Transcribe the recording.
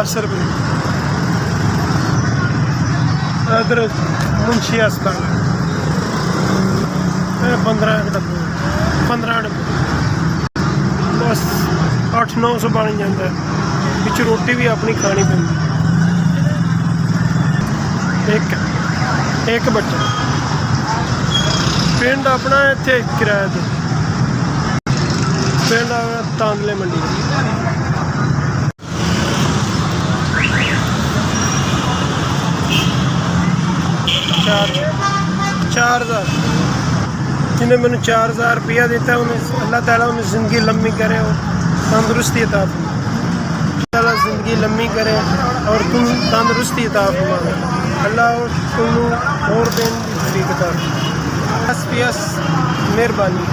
10 रुपये। इधर मुंशी अस्पताल 15 डब्बे 15 डब्बे बस 800-900 बन जाता है। बिच रोटी भी अपनी खानी पैंदी। एक बच्चा पिंड अपना इत्थे किराए ते पिंड तांदले मंडी 4,000 जिन्हें मैंने 4,000 रुपया दिता उन्हें अल्लाह ताला उन्हें ज़िंदगी लम्बी करे और तंदुरुस्ती अता फरमाए। अल्लाह ज़िंदगी लम्बी करे और तुम तंदुरुस्ती अता फरमाए। अल्लाह तुम और दिन की तौफीक अता फरमाए। बस मेहरबानी।